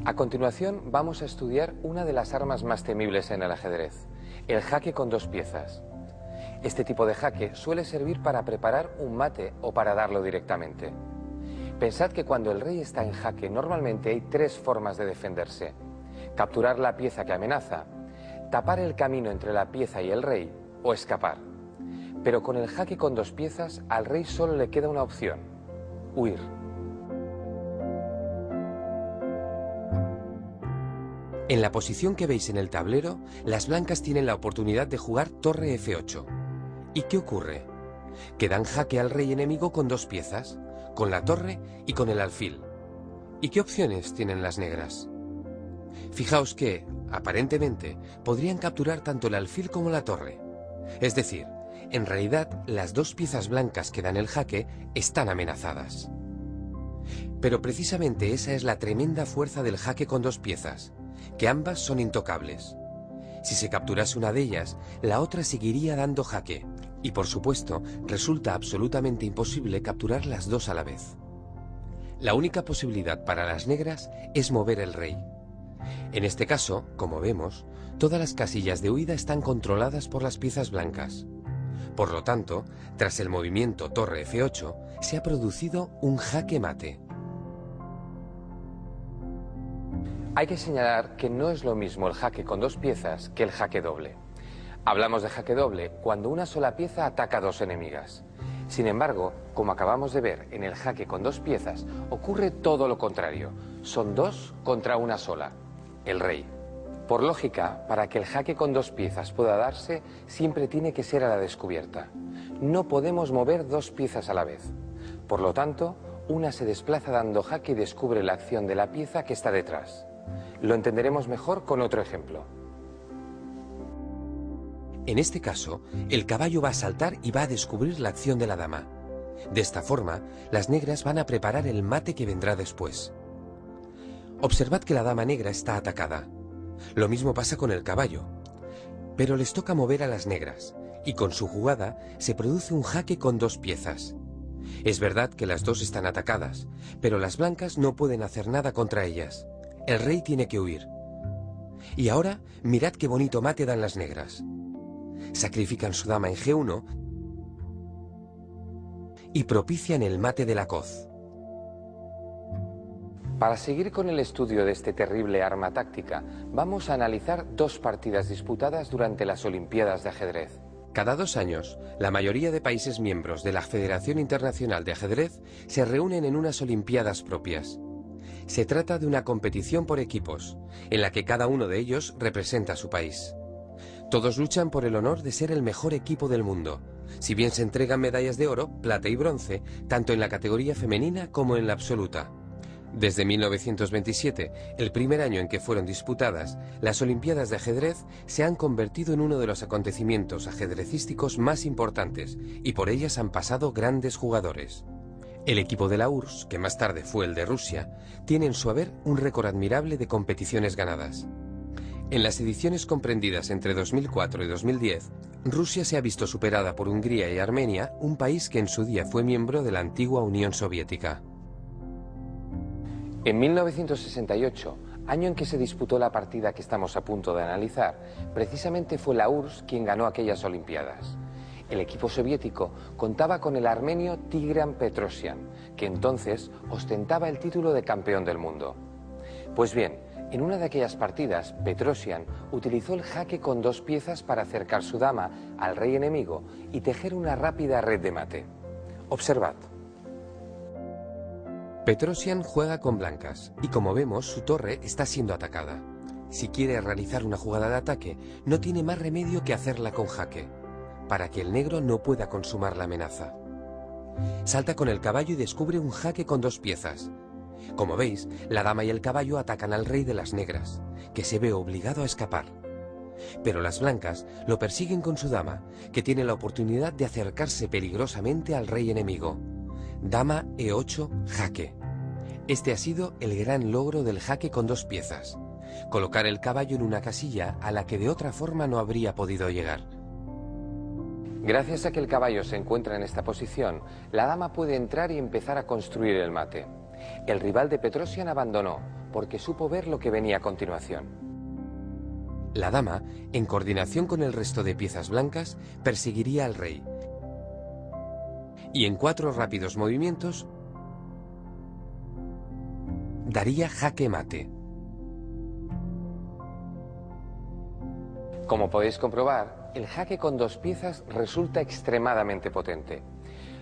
A continuación vamos a estudiar una de las armas más temibles en el ajedrez, el jaque con dos piezas. Este tipo de jaque suele servir para preparar un mate o para darlo directamente. Pensad que cuando el rey está en jaque normalmente hay tres formas de defenderse: capturar la pieza que amenaza, tapar el camino entre la pieza y el rey o escapar. Pero con el jaque con dos piezas al rey solo le queda una opción: huir. En la posición que veis en el tablero, las blancas tienen la oportunidad de jugar torre F8. ¿Y qué ocurre? Que dan jaque al rey enemigo con dos piezas, con la torre y con el alfil. ¿Y qué opciones tienen las negras? Fijaos que, aparentemente, podrían capturar tanto el alfil como la torre. Es decir, en realidad, las dos piezas blancas que dan el jaque están amenazadas. Pero precisamente esa es la tremenda fuerza del jaque con dos piezas, que ambas son intocables. Si se capturase una de ellas, la otra seguiría dando jaque, y por supuesto, resulta absolutamente imposible capturar las dos a la vez. La única posibilidad para las negras es mover el rey. En este caso, como vemos, todas las casillas de huida están controladas por las piezas blancas. Por lo tanto, tras el movimiento torre F8, se ha producido un jaque mate. Hay que señalar que no es lo mismo el jaque con dos piezas que el jaque doble. Hablamos de jaque doble cuando una sola pieza ataca a dos enemigas. Sin embargo, como acabamos de ver en el jaque con dos piezas, ocurre todo lo contrario. Son dos contra una sola, el rey. Por lógica, para que el jaque con dos piezas pueda darse, siempre tiene que ser a la descubierta. No podemos mover dos piezas a la vez. Por lo tanto, una se desplaza dando jaque y descubre la acción de la pieza que está detrás. Lo entenderemos mejor con otro ejemplo. En este caso, el caballo va a saltar y va a descubrir la acción de la dama. De esta forma, las negras van a preparar el mate que vendrá después. Observad que la dama negra está atacada. Lo mismo pasa con el caballo. Pero les toca mover a las negras, y con su jugada se produce un jaque con dos piezas. Es verdad que las dos están atacadas, pero las blancas no pueden hacer nada contra ellas. El rey tiene que huir. Y ahora, mirad qué bonito mate dan las negras. Sacrifican su dama en G1 y propician el mate de la coz. Para seguir con el estudio de este terrible arma táctica, vamos a analizar dos partidas disputadas durante las Olimpiadas de ajedrez. Cada 2 años, la mayoría de países miembros de la Federación Internacional de Ajedrez se reúnen en unas Olimpiadas propias. Se trata de una competición por equipos, en la que cada uno de ellos representa a su país. Todos luchan por el honor de ser el mejor equipo del mundo, si bien se entregan medallas de oro, plata y bronce, tanto en la categoría femenina como en la absoluta. Desde 1927, el primer año en que fueron disputadas, las Olimpiadas de ajedrez se han convertido en uno de los acontecimientos ajedrecísticos más importantes, y por ellas han pasado grandes jugadores. El equipo de la URSS, que más tarde fue el de Rusia, tiene en su haber un récord admirable de competiciones ganadas. En las ediciones comprendidas entre 2004 y 2010, Rusia se ha visto superada por Hungría y Armenia, un país que en su día fue miembro de la antigua Unión Soviética. En 1968, año en que se disputó la partida que estamos a punto de analizar, precisamente fue la URSS quien ganó aquellas Olimpiadas. El equipo soviético contaba con el armenio Tigran Petrosian, que entonces ostentaba el título de campeón del mundo. Pues bien, en una de aquellas partidas, Petrosian utilizó el jaque con dos piezas para acercar su dama al rey enemigo y tejer una rápida red de mate. Observad. Petrosian juega con blancas, y como vemos, su torre está siendo atacada. Si quiere realizar una jugada de ataque, no tiene más remedio que hacerla con jaque, para que el negro no pueda consumar la amenaza. Salta con el caballo y descubre un jaque con dos piezas. Como veis, la dama y el caballo atacan al rey de las negras, que se ve obligado a escapar. Pero las blancas lo persiguen con su dama, que tiene la oportunidad de acercarse peligrosamente al rey enemigo. Dama E8, jaque. Este ha sido el gran logro del jaque con dos piezas: colocar el caballo en una casilla a la que de otra forma no habría podido llegar. Gracias a que el caballo se encuentra en esta posición, la dama puede entrar y empezar a construir el mate. El rival de Petrosian abandonó, porque supo ver lo que venía a continuación. La dama, en coordinación con el resto de piezas blancas, perseguiría al rey. Y en 4 rápidos movimientos daría jaque mate. Como podéis comprobar, el jaque con 2 piezas resulta extremadamente potente.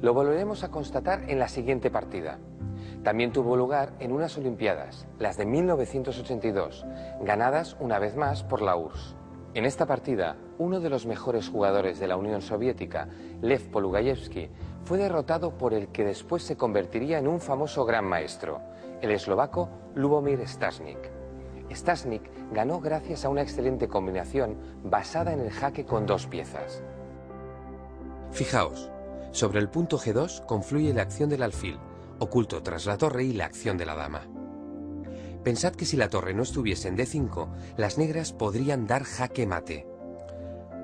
Lo volveremos a constatar en la siguiente partida. También tuvo lugar en unas Olimpiadas, las de 1982, ganadas una vez más por la URSS. En esta partida, uno de los mejores jugadores de la Unión Soviética, Lev Polugayevsky, fue derrotado por el que después se convertiría en un famoso gran maestro, el eslovaco Lubomir Stasnik. Stasnik ganó gracias a una excelente combinación basada en el jaque con 2 piezas. Fijaos, sobre el punto G2 confluye la acción del alfil, oculto tras la torre y la acción de la dama. Pensad que si la torre no estuviese en D5, las negras podrían dar jaque mate.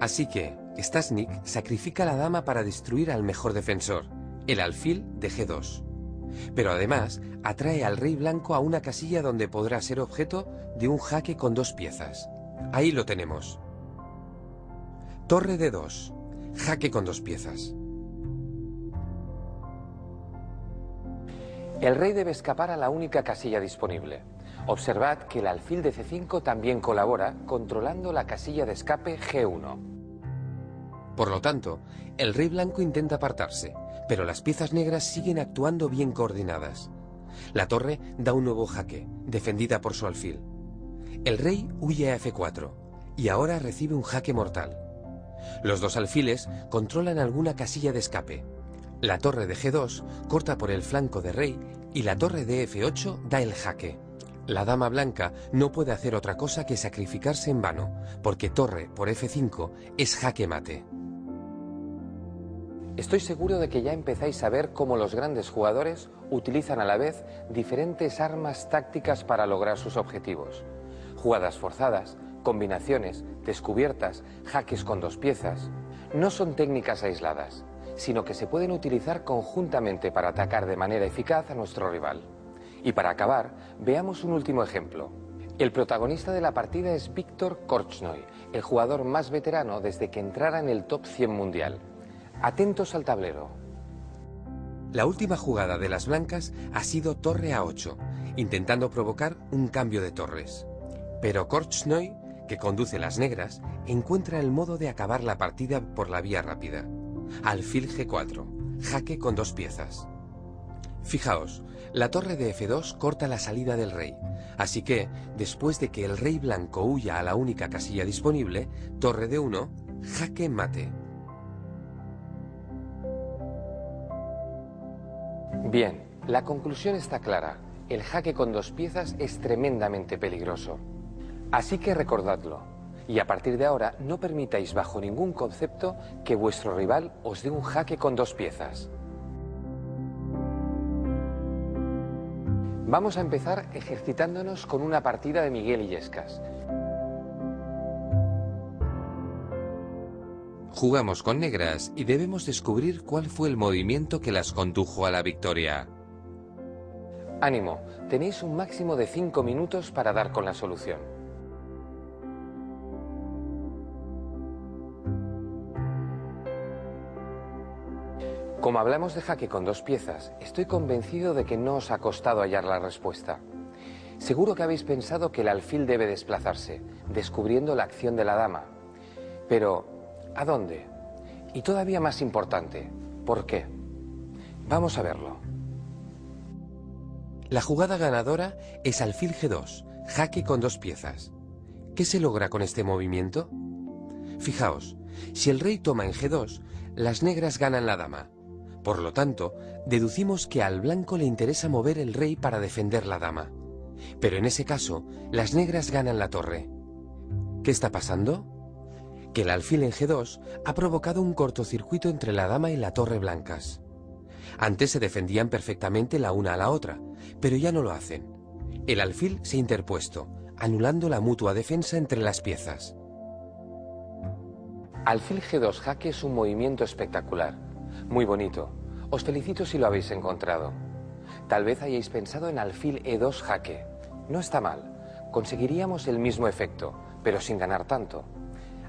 Así que Stasnik sacrifica a la dama para destruir al mejor defensor, el alfil de G2. Pero además atrae al rey blanco a una casilla donde podrá ser objeto de un jaque con 2 piezas. Ahí lo tenemos. Torre D2, jaque con 2 piezas. El rey debe escapar a la única casilla disponible. Observad que el alfil de C5 también colabora, controlando la casilla de escape G1. Por lo tanto, el rey blanco intenta apartarse, pero las piezas negras siguen actuando bien coordinadas. La torre da un nuevo jaque, defendida por su alfil. El rey huye a F4, y ahora recibe un jaque mortal. Los 2 alfiles controlan alguna casilla de escape. La torre de G2 corta por el flanco de rey y la torre de F8 da el jaque. La dama blanca no puede hacer otra cosa que sacrificarse en vano, porque torre por F5 es jaque mate. Estoy seguro de que ya empezáis a ver cómo los grandes jugadores utilizan a la vez diferentes armas tácticas para lograr sus objetivos. Jugadas forzadas, combinaciones, descubiertas, jaques con 2 piezas. No son técnicas aisladas, sino que se pueden utilizar conjuntamente para atacar de manera eficaz a nuestro rival. Y para acabar, veamos un último ejemplo. El protagonista de la partida es Viktor Korchnoi, el jugador más veterano desde que entrara en el top 100 mundial. Atentos al tablero. La última jugada de las blancas ha sido torre A8, intentando provocar un cambio de torres. Pero Korchnoi, que conduce las negras, encuentra el modo de acabar la partida por la vía rápida. Alfil G4, jaque con 2 piezas. Fijaos, la torre de F2 corta la salida del rey, así que, después de que el rey blanco huya a la única casilla disponible, torre D1, jaque mate. Bien, la conclusión está clara. El jaque con 2 piezas es tremendamente peligroso. Así que recordadlo. Y a partir de ahora no permitáis bajo ningún concepto que vuestro rival os dé un jaque con 2 piezas. Vamos a empezar ejercitándonos con una partida de Miguel Illescas. Jugamos con negras y debemos descubrir cuál fue el movimiento que las condujo a la victoria. Ánimo, tenéis un máximo de 5 minutos para dar con la solución. Como hablamos de jaque con 2 piezas, estoy convencido de que no os ha costado hallar la respuesta. Seguro que habéis pensado que el alfil debe desplazarse, descubriendo la acción de la dama. Pero, ¿a dónde? Y todavía más importante, ¿por qué? Vamos a verlo. La jugada ganadora es alfil G2, jaque con 2 piezas. ¿Qué se logra con este movimiento? Fijaos, si el rey toma en G2, las negras ganan la dama. Por lo tanto, deducimos que al blanco le interesa mover el rey para defender la dama. Pero en ese caso, las negras ganan la torre. ¿Qué está pasando? Que el alfil en G2 ha provocado un cortocircuito entre la dama y la torre blancas. Antes se defendían perfectamente la una a la otra, pero ya no lo hacen. El alfil se ha interpuesto, anulando la mutua defensa entre las piezas. Alfil G2 jaque es un movimiento espectacular, muy bonito. Os felicito si lo habéis encontrado. Tal vez hayáis pensado en alfil E2 jaque. No está mal. Conseguiríamos el mismo efecto, pero sin ganar tanto.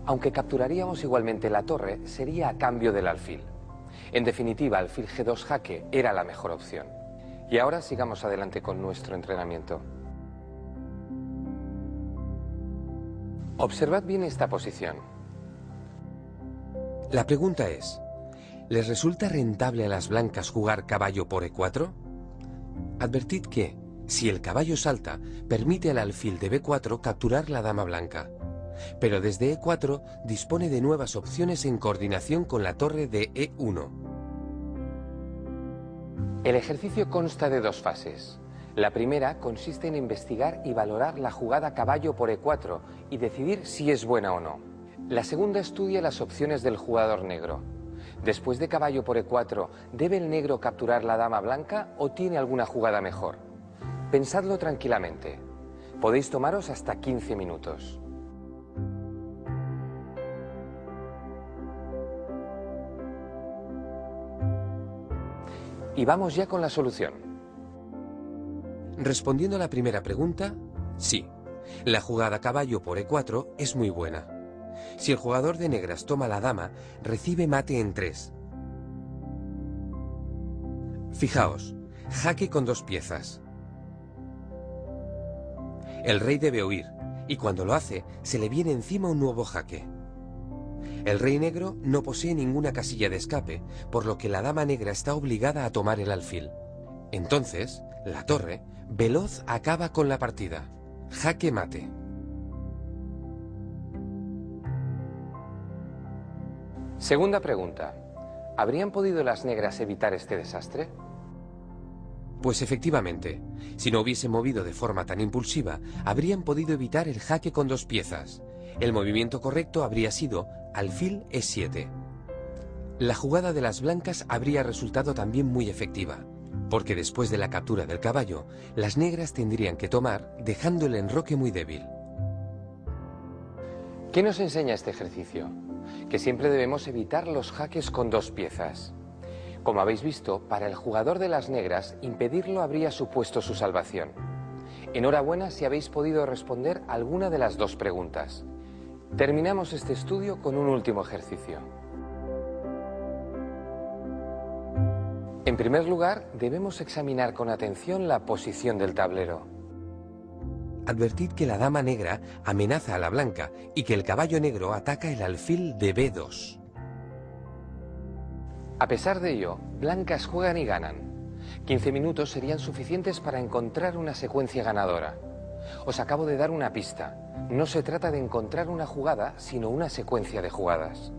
Aunque capturaríamos igualmente la torre, sería a cambio del alfil. En definitiva, alfil G2 jaque era la mejor opción. Y ahora sigamos adelante con nuestro entrenamiento. Observad bien esta posición. La pregunta es, ¿les resulta rentable a las blancas jugar caballo por E4? Advertid que, si el caballo salta, permite al alfil de B4 capturar la dama blanca. Pero desde E4 dispone de nuevas opciones en coordinación con la torre de E1. El ejercicio consta de dos fases. La primera consiste en investigar y valorar la jugada caballo por E4 y decidir si es buena o no. La segunda estudia las opciones del jugador negro. Después de caballo por E4, ¿debe el negro capturar la dama blanca o tiene alguna jugada mejor? Pensadlo tranquilamente. Podéis tomaros hasta 15 minutos. Y vamos ya con la solución. Respondiendo a la primera pregunta, sí. La jugada caballo por E4 es muy buena. Si el jugador de negras toma la dama, recibe mate en 3. Fijaos, jaque con 2 piezas. El rey debe huir, y cuando lo hace, se le viene encima un nuevo jaque. El rey negro no posee ninguna casilla de escape, por lo que la dama negra está obligada a tomar el alfil. Entonces, la torre, veloz, acaba con la partida. Jaque mate. Segunda pregunta. ¿Habrían podido las negras evitar este desastre? Pues efectivamente, si no hubiese movido de forma tan impulsiva, habrían podido evitar el jaque con 2 piezas. El movimiento correcto habría sido alfil E7. La jugada de las blancas habría resultado también muy efectiva, porque después de la captura del caballo, las negras tendrían que tomar, dejando el enroque muy débil. ¿Qué nos enseña este ejercicio? Que siempre debemos evitar los jaques con 2 piezas. Como habéis visto, para el jugador de las negras, impedirlo habría supuesto su salvación. Enhorabuena si habéis podido responder alguna de las 2 preguntas. Terminamos este estudio con un último ejercicio. En primer lugar, debemos examinar con atención la posición del tablero. Advertid que la dama negra amenaza a la blanca y que el caballo negro ataca el alfil de B2. A pesar de ello, blancas juegan y ganan. 15 minutos serían suficientes para encontrar una secuencia ganadora. Os acabo de dar una pista. No se trata de encontrar una jugada, sino una secuencia de jugadas.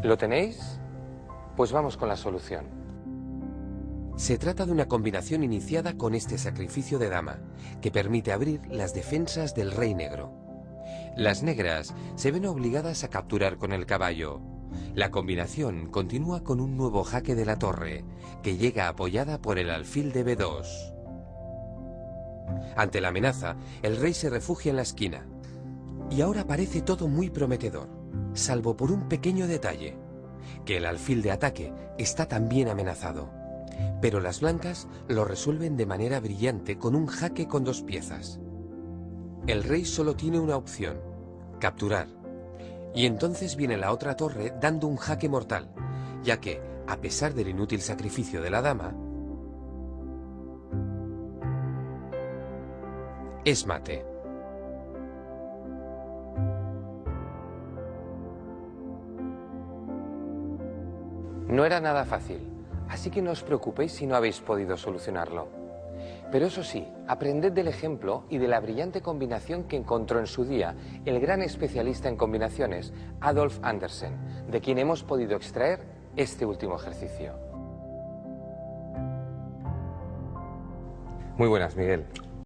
¿Lo tenéis? Pues vamos con la solución. Se trata de una combinación iniciada con este sacrificio de dama, que permite abrir las defensas del rey negro. Las negras se ven obligadas a capturar con el caballo. La combinación continúa con un nuevo jaque de la torre, que llega apoyada por el alfil de B2. Ante la amenaza, el rey se refugia en la esquina. Y ahora parece todo muy prometedor, salvo por un pequeño detalle, que el alfil de ataque está también amenazado. Pero las blancas lo resuelven de manera brillante con un jaque con 2 piezas. El rey solo tiene una opción, capturar. Y entonces viene la otra torre dando un jaque mortal, ya que, a pesar del inútil sacrificio de la dama, es mate. No era nada fácil, así que no os preocupéis si no habéis podido solucionarlo. Pero eso sí, aprended del ejemplo y de la brillante combinación que encontró en su día el gran especialista en combinaciones, Adolf Andersen, de quien hemos podido extraer este último ejercicio. Muy buenas, Miguel.